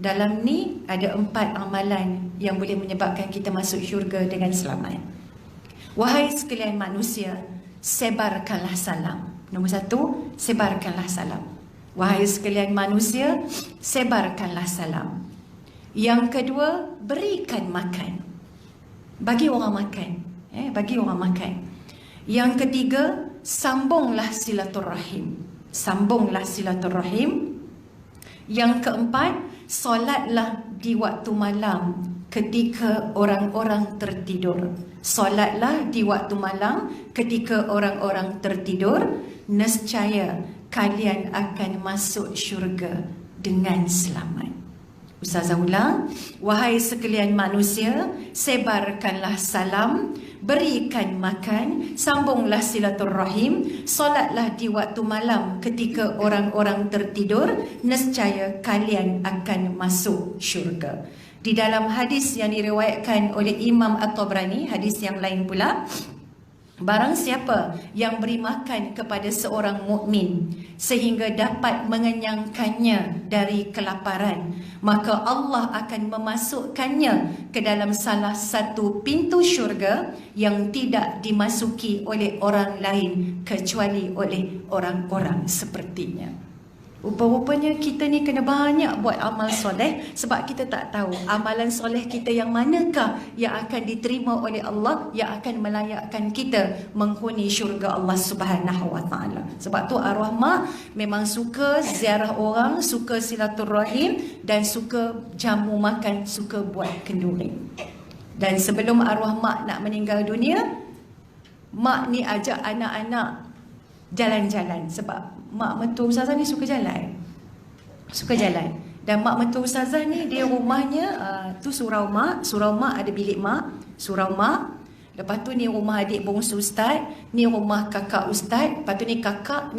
dalam ni ada 4 amalan yang boleh menyebabkan kita masuk syurga dengan selamat. Wahai sekalian manusia, sebarkanlah salam. Nombor 1, sebarkanlah salam. Wahai sekalian manusia, sebarkanlah salam. Yang kedua, berikan makan. Bagi orang makan. Bagi orang makan. Yang ketiga, sambunglah silaturahim. Sambunglah silaturahim. Yang keempat, solatlah di waktu malam ketika orang-orang tertidur. Solatlah di waktu malam ketika orang-orang tertidur. Nescaya kalian akan masuk syurga dengan selamat. Ustazah ulang. Wahai sekalian manusia, sebarkanlah salam, berikan makan, sambunglah silaturahim, solatlah di waktu malam ketika orang-orang tertidur, nescaya kalian akan masuk syurga. Di dalam hadis yang diriwayatkan oleh Imam At-Tabrani, hadis yang lain pula, barang siapa yang beri makan kepada seorang mukmin sehingga dapat mengenyangkannya dari kelaparan, maka Allah akan memasukkannya ke dalam salah satu pintu syurga yang tidak dimasuki oleh orang lain kecuali oleh orang-orang sepertinya. Rupa-rupanya kita ni kena banyak buat amal soleh, sebab kita tak tahu amalan soleh kita yang manakah yang akan diterima oleh Allah, yang akan melayakkan kita menghuni syurga Allah Subhanahu Wa Taala. Sebab tu arwah mak memang suka ziarah orang, suka silaturahim dan suka jamu makan, suka buat kenduri. Dan sebelum arwah mak nak meninggal dunia, mak ni ajak anak-anak jalan-jalan, sebab mak mentua ustazah ni suka jalan. Suka jalan. Dan mak mentua ustazah ni dia rumahnya tu surau mak. Surau mak ada bilik mak, surau mak. Lepas tu ni rumah adik bongsu ustaz, ni rumah kakak ustaz. Lepas tu ni kakak.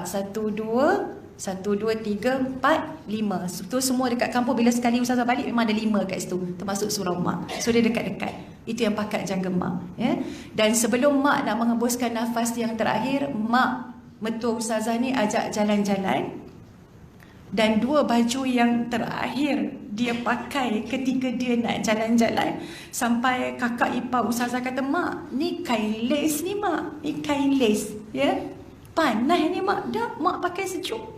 1, 2, 3, 4, 5. Tu semua dekat kampung. Bila sekali ustazah balik memang ada 5 kat situ, termasuk surau mak. So dia dekat-dekat. Itu yang pakat jaga mak, ya. Dan sebelum mak nak menghembuskan nafas yang terakhir, mak mentua ustazah ni ajak jalan-jalan. Dan 2 baju yang terakhir dia pakai ketika dia nak jalan-jalan, sampai kakak ipar ustazah kata, mak, ni kain lace ni mak, ni kain lace, ya. Panas ni mak. Tak, mak pakai sejuk.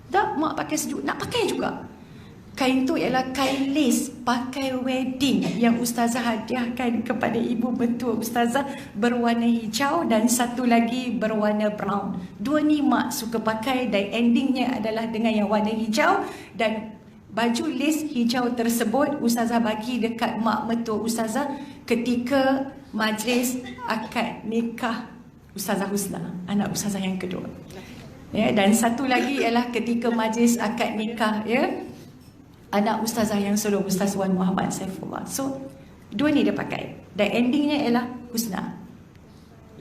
Tak, mak pakai sejuk. Nak pakai juga. Kain tu ialah kain lace pakai wedding yang ustazah hadiahkan kepada ibu mentua ustazah, berwarna hijau dan satu lagi berwarna brown. 2 ni mak suka pakai dan endingnya adalah dengan yang warna hijau. Dan baju lace hijau tersebut ustazah bagi dekat mak mentua ustazah ketika majlis akad nikah Ustazah Husna, anak ustazah yang kedua. Ya, dan satu lagi ialah ketika majlis akad nikah, ya, anak ustazah yang sulung, Ustaz Wan Muhammad Saifullah. So 2 ni dia pakai. Dan endingnya ialah Husna.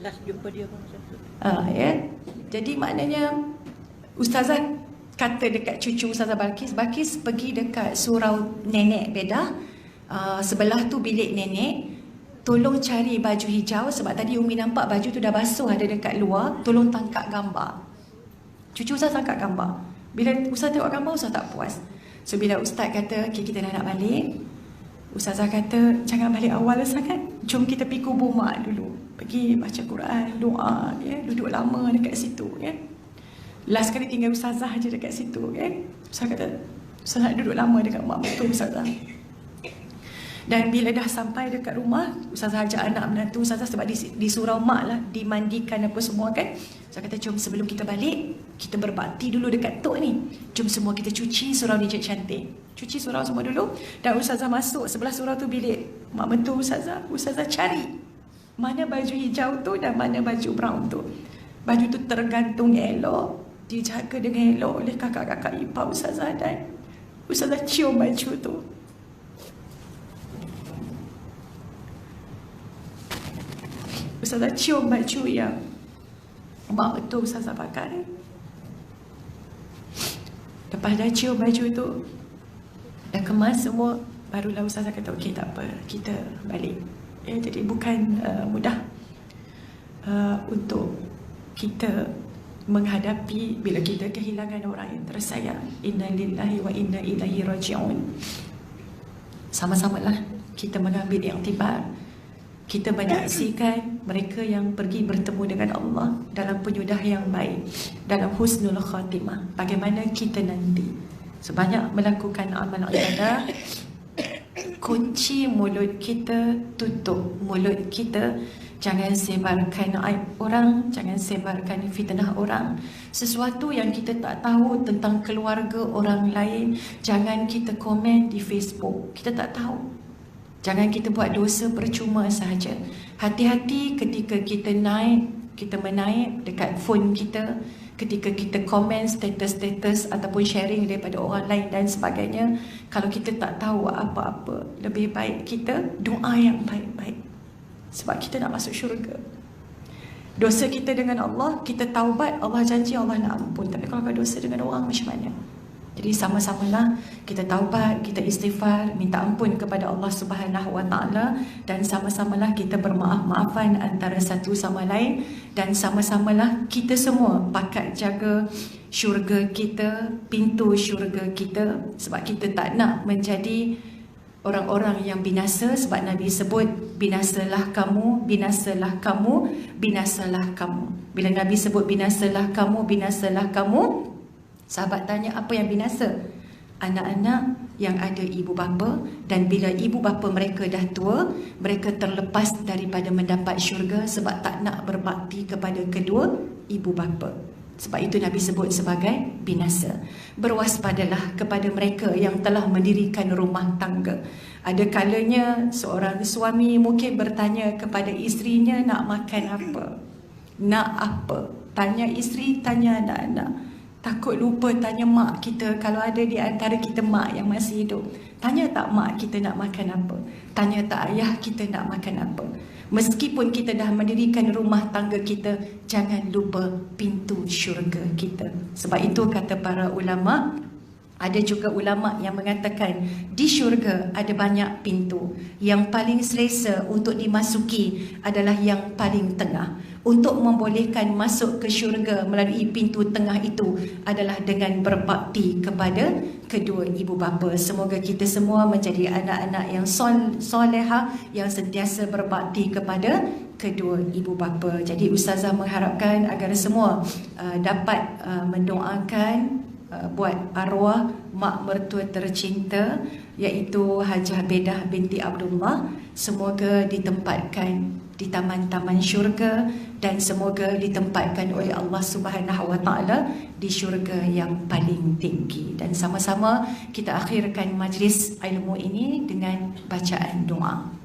Last jumpa dia pun ya. Jadi maknanya ustazah kata dekat cucu ustazah Balkis, Balkis pergi dekat surau nenek Bedah, sebelah tu bilik nenek, tolong cari baju hijau, sebab tadi Umi nampak baju tu dah basuh ada dekat luar, tolong tangkap gambar. Cucu ustaz tangkap gambar. Bila ustaz tengok gambar, ustaz tak puas. So bila ustaz kata, okay, kita dah nak balik, ustazah kata, jangan balik awal sangat, jom kita pergi kubur mak dulu, pergi baca Quran, doa, ya, duduk lama dekat situ, ya. Last kali tinggal ustazah je dekat situ, ya. Ustazah kata, ustazah nak duduk lama dekat mak betul ustazah. Dan bila dah sampai dekat rumah, ustazah ajak anak menantu ustazah, sebab di surau mak lah, dimandikan apa semua kan. Ustazah kata, jom sebelum kita balik, kita berbakti dulu dekat tok ni. Jom semua kita cuci surau ni cantik. Cuci surau semua dulu. Dan ustazah masuk sebelah surau tu bilik mak mentua ustazah. Ustazah cari mana baju hijau tu dan mana baju brown tu. Baju tu tergantung elok, dijaga dengan elok oleh kakak-kakak ipar ustazah, dan ustazah cium baju tu. Ustazah cium baju yang mak betul ustazah pakai. Lepas dah cium baju tu, dah kemas semua, barulah ustazah kata, okey tak apa, kita balik. Ya, jadi bukan mudah untuk kita menghadapi bila kita kehilangan orang yang tersayang. Inna lillahi wa inna ilaihi raji'un. Sama-samalah kita mengambil iktibar. Kita menyaksikan mereka yang pergi bertemu dengan Allah dalam penyudah yang baik, dalam husnul khatimah. Bagaimana kita nanti sebanyak melakukan amal ibadah, kunci mulut kita, tutup mulut kita. Jangan sebarkan aib orang, jangan sebarkan fitnah orang. Sesuatu yang kita tak tahu tentang keluarga orang lain, jangan kita komen di Facebook. Kita tak tahu. Jangan kita buat dosa percuma sahaja. Hati-hati ketika kita menaik dekat phone kita, ketika kita komen status-status ataupun sharing daripada orang lain dan sebagainya. Kalau kita tak tahu apa-apa, lebih baik kita doa yang baik-baik. Sebab kita nak masuk syurga. Dosa kita dengan Allah, kita taubat, Allah janji Allah nak ampun. Tapi kalau dosa dengan orang macam mana? Jadi sama-samalah kita taubat, kita istighfar, minta ampun kepada Allah Subhanahu Wa Taala, dan sama-samalah kita bermaaf-maafan antara satu sama lain, dan sama-samalah kita semua pakat jaga syurga kita, pintu syurga kita, sebab kita tak nak menjadi orang-orang yang binasa. Sebab Nabi sebut binasalah kamu, binasalah kamu, binasalah kamu. Bila Nabi sebut binasalah kamu, binasalah kamu, sahabat tanya apa yang binasa? Anak-anak yang ada ibu bapa, dan bila ibu bapa mereka dah tua, mereka terlepas daripada mendapat syurga sebab tak nak berbakti kepada kedua ibu bapa. Sebab itu Nabi sebut sebagai binasa. Berwaspadalah kepada mereka yang telah mendirikan rumah tangga. Ada kalanya seorang suami mungkin bertanya kepada isterinya nak makan apa, nak apa. Tanya isteri, tanya anak-anak. Takut lupa tanya mak kita, kalau ada di antara kita mak yang masih hidup. Tanya tak mak kita nak makan apa? Tanya tak ayah kita nak makan apa? Meskipun kita dah mendirikan rumah tangga kita, jangan lupa pintu syurga kita. Sebab itu kata para ulama, ada juga ulama yang mengatakan di syurga ada banyak pintu. Yang paling selesa untuk dimasuki adalah yang paling tengah. Untuk membolehkan masuk ke syurga melalui pintu tengah itu adalah dengan berbakti kepada kedua ibu bapa. Semoga kita semua menjadi anak-anak yang soleha, yang sentiasa berbakti kepada kedua ibu bapa. Jadi Ustazah mengharapkan agar semua dapat mendoakan buat arwah mak mertua tercinta, iaitu Hajah Bedah binti Abdullah. Semoga ditempatkan di taman-taman syurga, dan semoga ditempatkan oleh Allah Subhanahu Wa Taala di syurga yang paling tinggi. Dan sama-sama kita akhirkan majlis ilmu ini dengan bacaan doa.